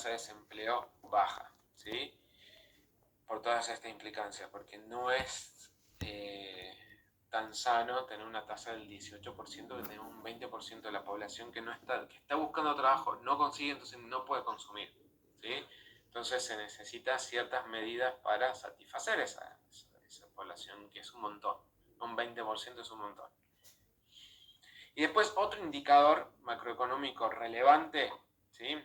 de desempleo baja, ¿sí? Por todas estas implicancias, porque no es tan sano tener una tasa del 18%, que tenemos un 20% de la población que está buscando trabajo, no consigue, entonces no puede consumir, ¿sí? Entonces se necesitan ciertas medidas para satisfacer esa población, que es un montón. Un 20% es un montón. Y después otro indicador macroeconómico relevante, ¿sí?,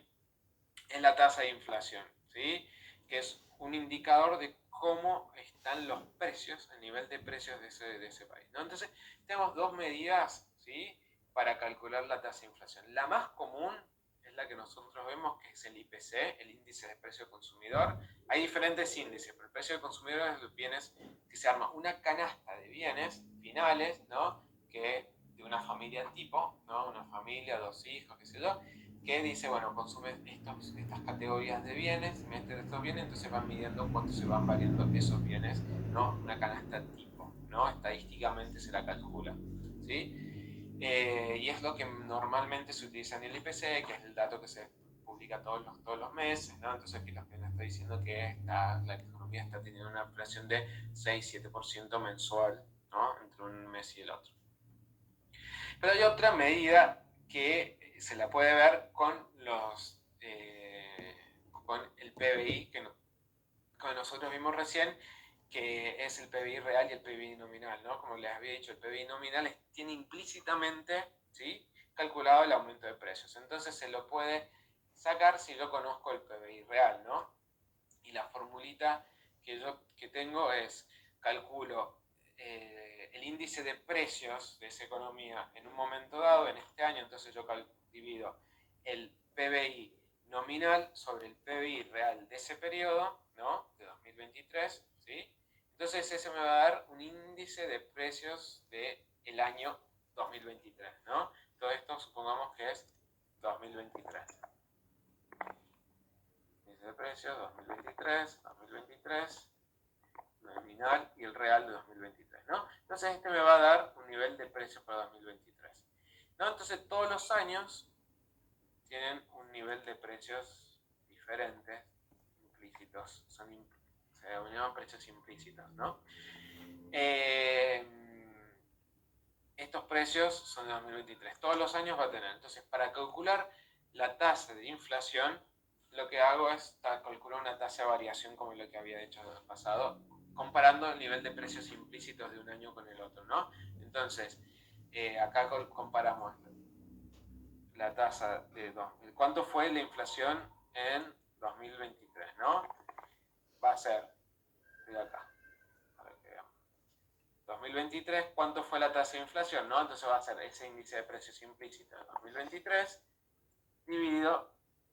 es la tasa de inflación, ¿sí?, que es un indicador de cómo están los precios, el nivel de precios de ese país, ¿no? Entonces, tenemos dos medidas, ¿sí?, para calcular la tasa de inflación. La más común es la que nosotros vemos, que es el IPC, el índice de precio consumidor. Hay diferentes índices, pero el precio de consumidor es los bienes que se arma una canasta de bienes finales, ¿no?, que de una familia tipo, ¿no?, una familia, dos hijos, qué sé yo, que dice, bueno, consume estas categorías de bienes, si meten estos bienes, entonces van midiendo cuánto se van variando esos bienes, ¿no?, una canasta tipo, ¿no?, estadísticamente se la calcula, ¿sí? Y es lo que normalmente se utiliza en el IPC, que es el dato que se publica todos los meses, ¿no? Entonces aquí lo que nos está diciendo que la economía está teniendo una inflación de 6-7% mensual, ¿no?, entre un mes y el otro. Pero hay otra medida que se la puede ver con el PBI que nosotros vimos recién, que es el PBI real y el PBI nominal, ¿no? Como les había dicho, el PBI nominal tiene implícitamente, ¿sí?, calculado el aumento de precios. Entonces se lo puede sacar si yo conozco el PBI real, ¿no? Y la formulita que tengo es, calculo el índice de precios de esa economía en un momento dado, en este año, entonces yo divido el PBI nominal sobre el PBI real de ese periodo, ¿no?, de 2023, ¿sí? Entonces ese me va a dar un índice de precios del año 2023, ¿no? Todo esto supongamos que es 2023. Índice de precios 2023, nominal y el real de 2023, ¿no? Entonces este me va a dar un nivel de precios para 2023, ¿no? Entonces todos los años tienen un nivel de precios diferentes, implícitos, se llaman precios implícitos, ¿no? Estos precios son de 2023, todos los años va a tener. Entonces, para calcular la tasa de inflación, lo que hago es calcular una tasa de variación como lo que había hecho en el pasado, comparando el nivel de precios implícitos de un año con el otro, ¿no? Entonces, acá comparamos la tasa de cuánto fue la inflación en 2023, ¿no? Va a ser de acá, para que veamos. 2023, ¿cuánto fue la tasa de inflación? ¿No? Entonces va a ser ese índice de precios implícito de 2023 dividido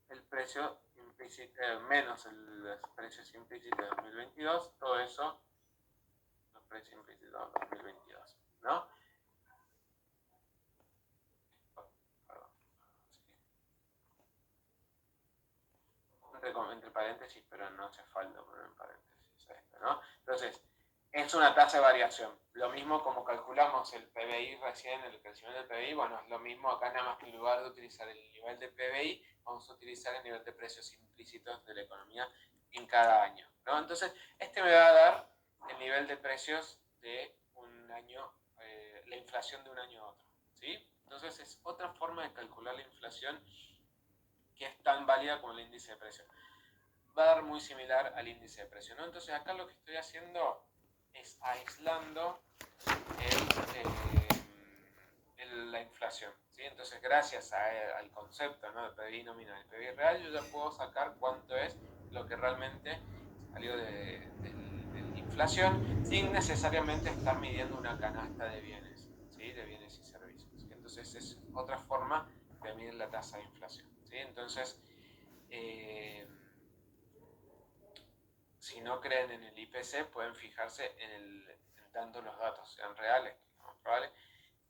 el precio implícito, menos los precios implícitos de 2022, todo eso, los precios implícitos de 2022, ¿no? Entre paréntesis, pero no hace falta poner en paréntesis esto, ¿no? Entonces, es una tasa de variación. Lo mismo como calculamos el PBI recién, el crecimiento del PBI, bueno, es lo mismo acá, nada más que en lugar de utilizar el nivel de PBI, vamos a utilizar el nivel de precios implícitos de la economía en cada año, ¿no? Entonces, este me va a dar el nivel de precios de un año, la inflación de un año a otro, ¿sí? Entonces, es otra forma de calcular la inflación que es tan válida como el índice de precios. Va a dar muy similar al índice de precios, ¿no? Entonces acá lo que estoy haciendo es aislando la inflación, ¿sí? Entonces gracias al concepto, ¿no?, de PBI nominal y PBI real, yo ya puedo sacar cuánto es lo que realmente salió de inflación sin necesariamente estar midiendo una canasta de bienes, ¿sí?, de bienes y servicios. Entonces es otra forma de medir la tasa de inflación, ¿sí? Entonces, si no creen en el IPC, pueden fijarse en tanto los datos sean reales, que es más probable,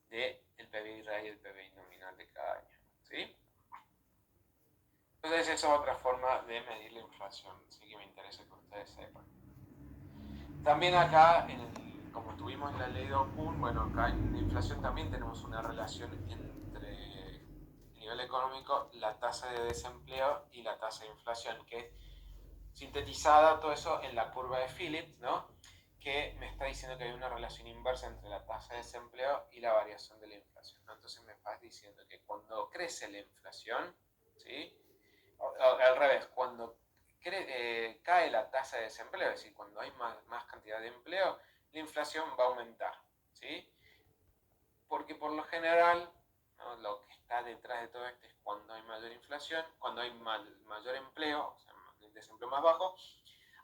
del PBI real y el PBI nominal de cada año, ¿sí? Entonces esa es otra forma de medir la inflación, así que me interesa que ustedes sepan. También acá, como tuvimos en la ley de Okun, bueno, acá en la inflación también tenemos una relación entre nivel económico, la tasa de desempleo y la tasa de inflación, que es sintetizada todo eso en la curva de Phillips, ¿no? Que me está diciendo que hay una relación inversa entre la tasa de desempleo y la variación de la inflación, ¿no? Entonces me estás diciendo que cuando crece la inflación, ¿sí? O al revés, cuando cae la tasa de desempleo, es decir, cuando hay más cantidad de empleo, la inflación va a aumentar, ¿sí? Porque por lo general, ¿no? Lo que está detrás de todo esto es cuando hay mayor inflación, cuando hay mayor empleo, o sea, el desempleo más bajo,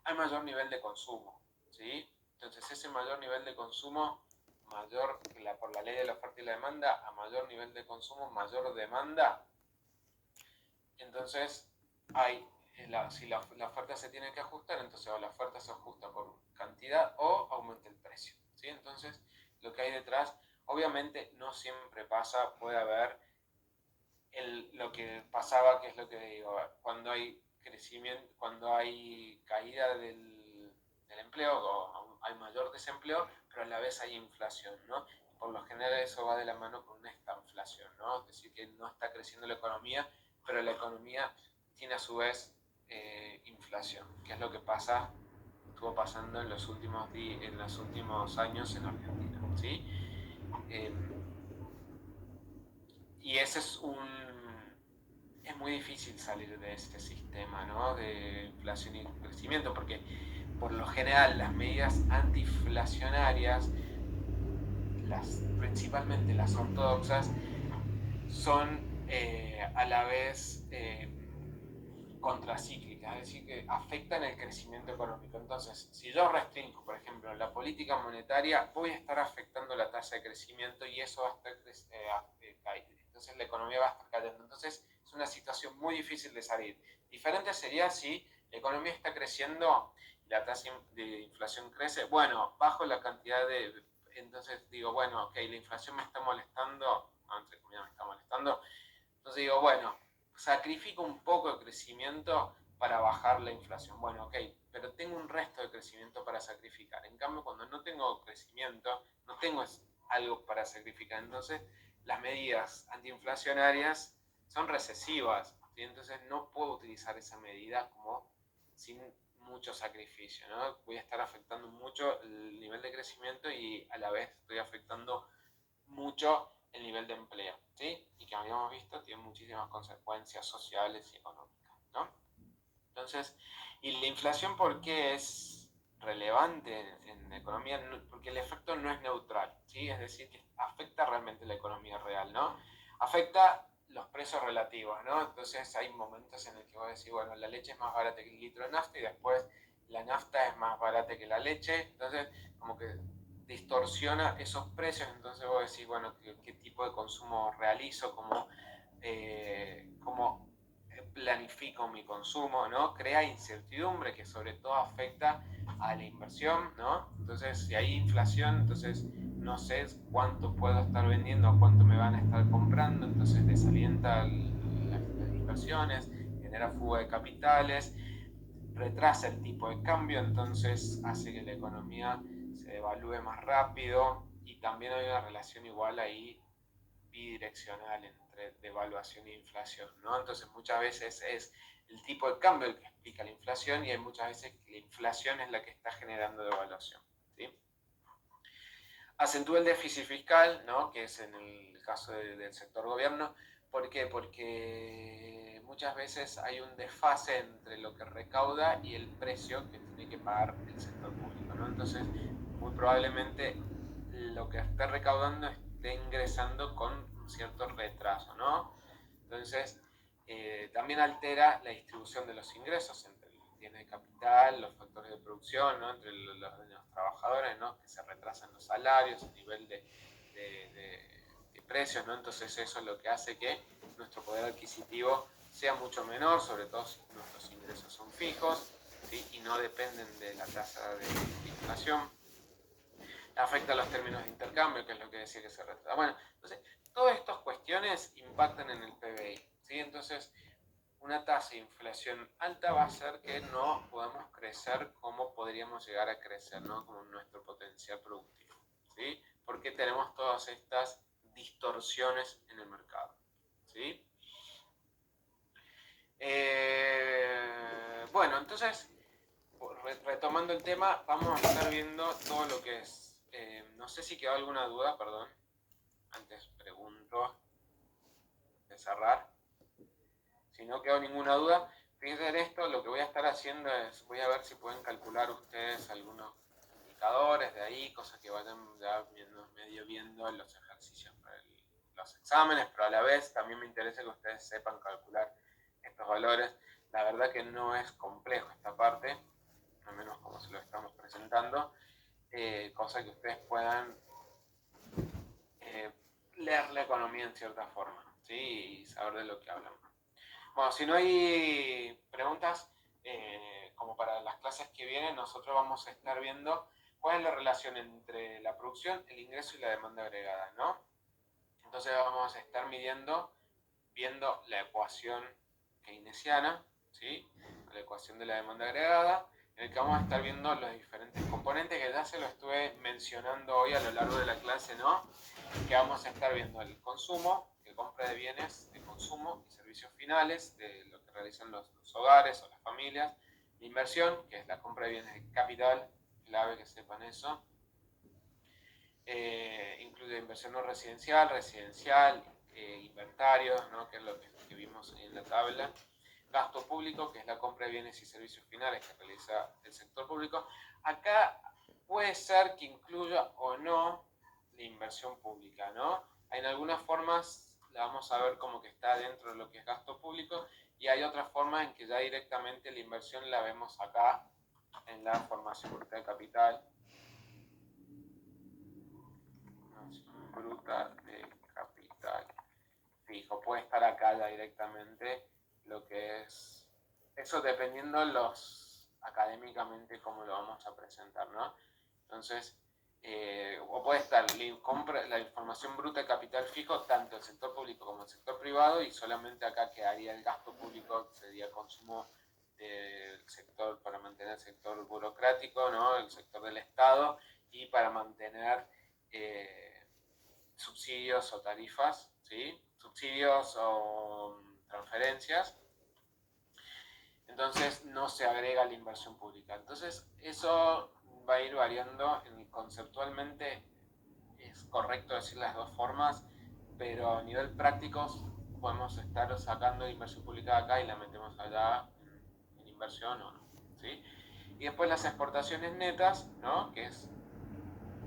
hay mayor nivel de consumo, ¿sí? Entonces ese mayor nivel de consumo, por la ley de la oferta y la demanda, a mayor nivel de consumo, mayor demanda, entonces si la oferta se tiene que ajustar, entonces o la oferta se ajusta por cantidad o aumenta el precio, ¿sí? Entonces lo que hay detrás, obviamente no siempre pasa, puede haber lo que pasaba, que es lo que digo, cuando hay crecimiento, cuando hay caída del empleo o hay mayor desempleo, pero a la vez hay inflación, ¿no? Por lo general eso va de la mano con una estanflación, ¿no? Es decir, que no está creciendo la economía, pero la economía tiene a su vez inflación, que es lo que estuvo pasando en los últimos años en Argentina, ¿sí? Eh, y ese es muy difícil salir de este sistema, ¿no? De inflación y crecimiento, porque por lo general las medidas antiinflacionarias, principalmente las ortodoxas, son a la vez contracíclicas, es decir, que afectan el crecimiento económico. Entonces, si yo restringo, por ejemplo, la política monetaria, voy a estar afectando la tasa de crecimiento y eso va a estar entonces la economía va a estar cayendo. Entonces, es una situación muy difícil de salir. Diferente sería si la economía está creciendo y la tasa de inflación crece. Bueno, bajo la cantidad de... Entonces digo, bueno, ok, la inflación me está molestando, entre comillas me está molestando. Entonces digo, bueno, sacrifico un poco de crecimiento para bajar la inflación. Bueno, ok, pero tengo un resto de crecimiento para sacrificar. En cambio, cuando no tengo crecimiento, no tengo algo para sacrificar. Entonces, las medidas antiinflacionarias son recesivas. ¿Sí? Entonces, no puedo utilizar esa medida como sin mucho sacrificio, ¿no? Voy a estar afectando mucho el nivel de crecimiento y a la vez estoy afectando mucho el nivel de empleo, ¿sí? Y que habíamos visto tiene muchísimas consecuencias sociales y económicas, ¿no? Entonces, ¿y la inflación por qué es relevante en la economía? Porque el efecto no es neutral, ¿sí? Es decir, que afecta realmente la economía real, ¿no? Afecta los precios relativos, ¿no? Entonces hay momentos en el que vos decís, bueno, la leche es más barata que el litro de nafta y después la nafta es más barata que la leche, entonces como que distorsiona esos precios, entonces vos decís, bueno, qué tipo de consumo realizo, cómo planifico mi consumo, ¿no? Crea incertidumbre que sobre todo afecta a la inversión, ¿no? Entonces, si hay inflación, entonces no sé cuánto puedo estar vendiendo, cuánto me van a estar comprando, entonces desalienta las inversiones, genera fuga de capitales, retrasa el tipo de cambio, entonces hace que la economía se devalúe más rápido y también hay una relación igual ahí bidireccional entre devaluación e inflación, ¿no? Entonces muchas veces es el tipo de cambio el que explica la inflación y hay muchas veces que la inflación es la que está generando devaluación, ¿sí? Acentúa el déficit fiscal, ¿no? Que es en el caso del sector gobierno. ¿Por qué? Porque muchas veces hay un desfase entre lo que recauda y el precio que tiene que pagar el sector público, ¿no? Entonces, muy probablemente lo que esté recaudando esté ingresando con cierto retraso, ¿no? Entonces, también altera la distribución de los ingresos entre el bienes de capital, los factores de producción, ¿no? Entre los trabajadores, ¿no? Que se retrasan los salarios, el nivel de precios, ¿no? Entonces eso es lo que hace que nuestro poder adquisitivo sea mucho menor, sobre todo si nuestros ingresos son fijos, ¿sí? Y no dependen de la tasa de inflación. Afecta a los términos de intercambio, que es lo que decía que se retrasa. Bueno, entonces, todas estas cuestiones impactan en el PBI, ¿sí? Entonces, una tasa de inflación alta va a hacer que no podamos crecer como podríamos llegar a crecer, ¿no? Como nuestro potencial productivo, ¿sí? Porque tenemos todas estas distorsiones en el mercado, ¿sí? Bueno, entonces, retomando el tema, vamos a estar viendo todo lo que es. No sé si quedó alguna duda, perdón. Antes pregunto de cerrar. Si no quedó ninguna duda, fíjense en esto, lo que voy a estar haciendo es, voy a ver si pueden calcular ustedes algunos indicadores de ahí, cosas que vayan ya medio viendo en los ejercicios para los exámenes, pero a la vez también me interesa que ustedes sepan calcular estos valores. La verdad que no es complejo esta parte, al menos como se lo estamos presentando, cosa que ustedes puedan leer la economía en cierta forma, ¿sí? Y saber de lo que hablamos. Bueno, si no hay preguntas, como para las clases que vienen, nosotros vamos a estar viendo cuál es la relación entre la producción, el ingreso y la demanda agregada, ¿no? Entonces vamos a estar viendo la ecuación keynesiana, ¿sí? La ecuación de la demanda agregada, en el que vamos a estar viendo los diferentes componentes que ya se lo estuve mencionando hoy a lo largo de la clase, ¿no? Que vamos a estar viendo el consumo, que compra de bienes de consumo y servicios finales, de lo que realizan los hogares o las familias, la inversión, que es la compra de bienes de capital, clave que sepan eso, incluye inversión no residencial, inventarios, ¿no? Que es lo que vimos en la tabla, gasto público, que es la compra de bienes y servicios finales que realiza el sector público. Acá puede ser que incluya o no la inversión pública, ¿no? En algunas formas la vamos a ver como que está dentro de lo que es gasto público, y hay otras formas en que ya directamente la inversión la vemos acá en la formación bruta de capital. Bruta de capital fijo, puede estar acá ya directamente lo que es, eso dependiendo los académicamente cómo lo vamos a presentar, ¿no? Entonces, o puede estar la información bruta de capital fijo tanto el sector público como el sector privado, y solamente acá quedaría el gasto público, sería consumo del sector para mantener el sector burocrático, ¿no? El sector del Estado, y para mantener subsidios o tarifas, ¿sí? Subsidios o transferencias. Entonces no se agrega la inversión pública. Entonces eso va a ir variando. Conceptualmente es correcto decir las dos formas, pero a nivel práctico podemos estar sacando inversión pública de acá y la metemos allá en inversión o no, ¿sí? Y después las exportaciones netas, ¿no? Que es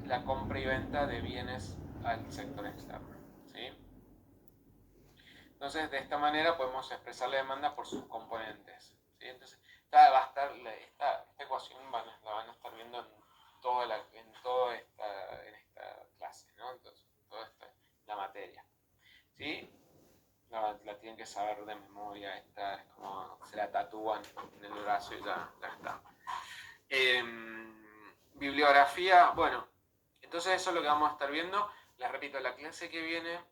la compra y venta de bienes al sector externo, ¿sí? Entonces, de esta manera podemos expresar la demanda por sus componentes, ¿sí? Entonces, va a estar esta ecuación la van a estar viendo en toda esta clase, ¿no? Entonces, toda la materia, ¿sí? La tienen que saber de memoria, esta es como se la tatúan en el brazo y ya está. Bibliografía, bueno, entonces eso es lo que vamos a estar viendo. Les repito, la clase que viene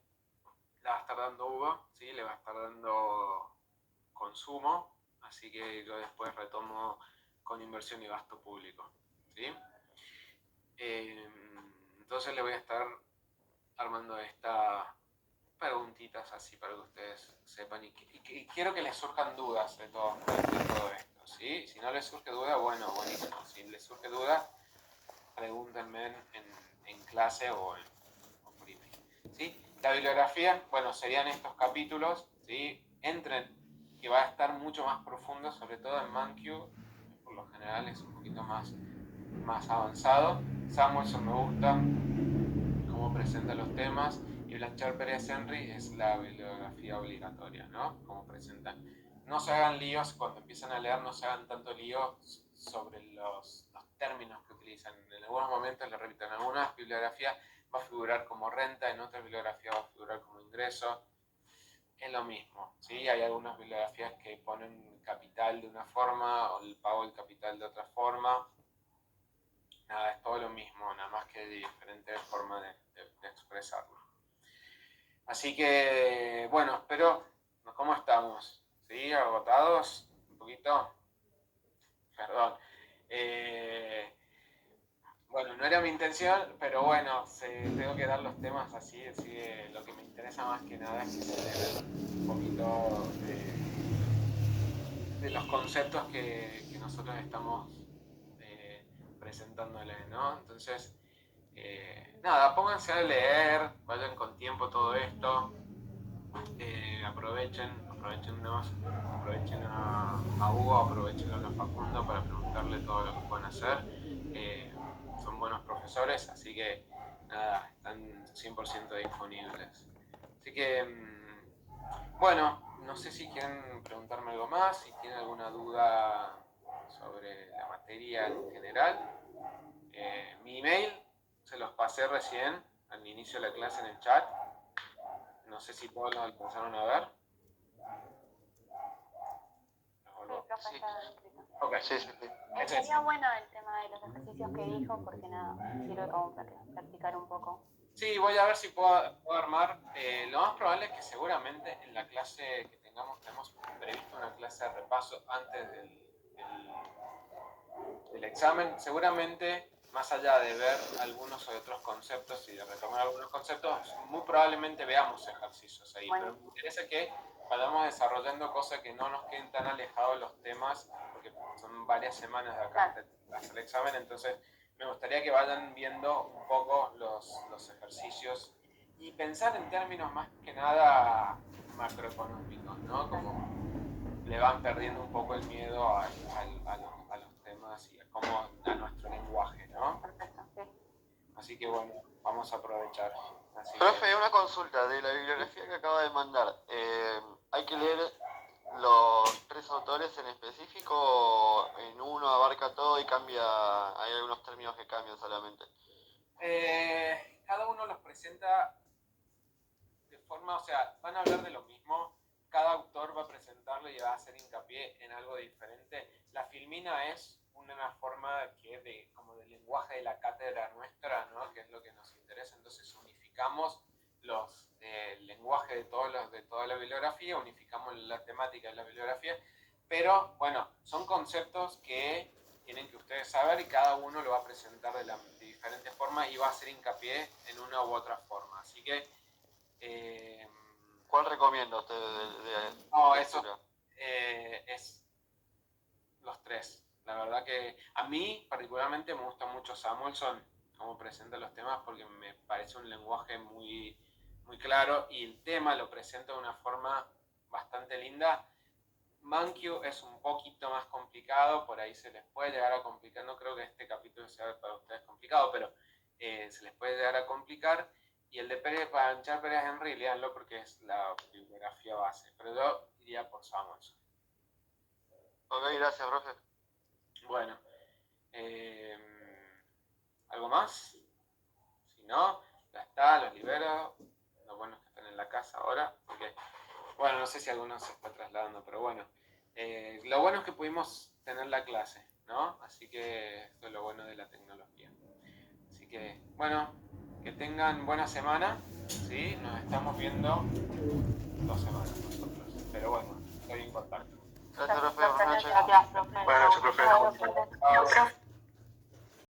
la va a estar dando Hugo, ¿sí? Le va a estar dando consumo, así que yo después retomo con inversión y gasto público, ¿sí? Entonces le voy a estar armando estas preguntitas así para que ustedes sepan, y quiero que les surjan dudas de todo esto, ¿sí? Si no les surge duda, bueno, buenísimo. Si les surge duda, pregúntenme en clase o por email, ¿sí? La bibliografía, bueno, serían estos capítulos, ¿sí? Entren, que va a estar mucho más profundo, sobre todo en ManQ, por lo general es un poquito más avanzado. Samuelson me gusta cómo presenta los temas, y Blanchard Pérez Henry es la bibliografía obligatoria, ¿no? Como presentan. No se hagan líos cuando empiezan a leer, no se hagan tanto líos sobre los términos que utilizan. En algunos momentos, les repito, en algunas bibliografías va a figurar como renta, en otras bibliografías va a figurar como ingreso. Es lo mismo, ¿sí? Hay algunas bibliografías que ponen capital de una forma o el pago del capital de otra forma. Nada, es todo lo mismo, nada más que de diferentes formas de expresarlo. Así que, bueno, espero, ¿cómo estamos? ¿Sí? ¿Agotados? ¿Un poquito? Perdón. Bueno, no era mi intención, pero bueno, tengo que dar los temas así lo que me interesa más que nada es que se den un poquito de los conceptos que nosotros estamos presentándole, ¿no? Entonces, nada, pónganse a leer, vayan con tiempo todo esto, aprovechen a Hugo, aprovechen a Facundo para preguntarle todo lo que pueden hacer. Son buenos profesores, así que nada, están 100% disponibles. Así que, bueno, no sé si quieren preguntarme algo más, si tienen alguna duda sobre la materia en general. Mi email se los pasé recién al inicio de la clase en el chat. No sé si todos lo alcanzaron a ver. Sí, Okay. sí. Sería bueno el tema de los ejercicios que dijo, porque nada, sirve como para practicar un poco. Sí, voy a ver si puedo armar. Lo más probable es que seguramente en la clase que tenemos previsto una clase de repaso antes del examen. Seguramente, más allá de ver algunos otros conceptos y de retomar algunos conceptos, muy probablemente veamos ejercicios ahí. Bueno. Pero me interesa que vayamos desarrollando cosas que no nos queden tan alejados los temas, porque son varias semanas de acá hasta el examen, entonces me gustaría que vayan viendo un poco los ejercicios y pensar en términos más que nada macroeconómicos, ¿no? Como le van perdiendo un poco el miedo a los temas y a nuestro lenguaje, ¿no? Perfecto, sí. Así que bueno, vamos a aprovechar. Profe, una consulta de la bibliografía que acaba de mandar. ¿Hay que leer los 3 autores en específico o en uno abarca todo y hay algunos términos que cambian solamente? Cada uno los presenta de forma, o sea, van a hablar de lo mismo, cada autor va a presentarlo y va a hacer hincapié en algo diferente. La filmina es una forma como de lenguaje de la cátedra nuestra, ¿no? Que es lo que nos interesa, entonces unificamos el lenguaje de toda la bibliografía, unificamos la temática de la bibliografía, pero bueno, son conceptos que tienen que ustedes saber y cada uno lo va a presentar de diferentes formas y va a hacer hincapié en una u otra forma, así que ¿cuál recomienda usted eso es los 3. La verdad que a mí particularmente me gusta mucho Samuelson, cómo presenta los temas, porque me parece un lenguaje muy, muy claro y el tema lo presenta de una forma bastante linda. Mankiw es un poquito más complicado, por ahí se les puede llegar a complicar, no creo que este capítulo sea para ustedes complicado, pero se les puede llegar a complicar. Y el de Panchar Pérez Henry, léanlo porque es la bibliografía base, pero yo iría por Samuelson. Ok, gracias, profe. Bueno, ¿algo más? Si no, ya está, los libero. Lo bueno es que están en la casa ahora, porque, bueno, no sé si alguno se está trasladando, pero bueno, lo bueno es que pudimos tener la clase, ¿no? Así que esto es lo bueno de la tecnología. Así que, bueno, que tengan buena semana, ¿sí? Nos estamos viendo 2 semanas nosotros, pero bueno, estoy en contacto. Gracias, profe. Buenas noches. Gracias, profe. Buenas noches, profe. Chao.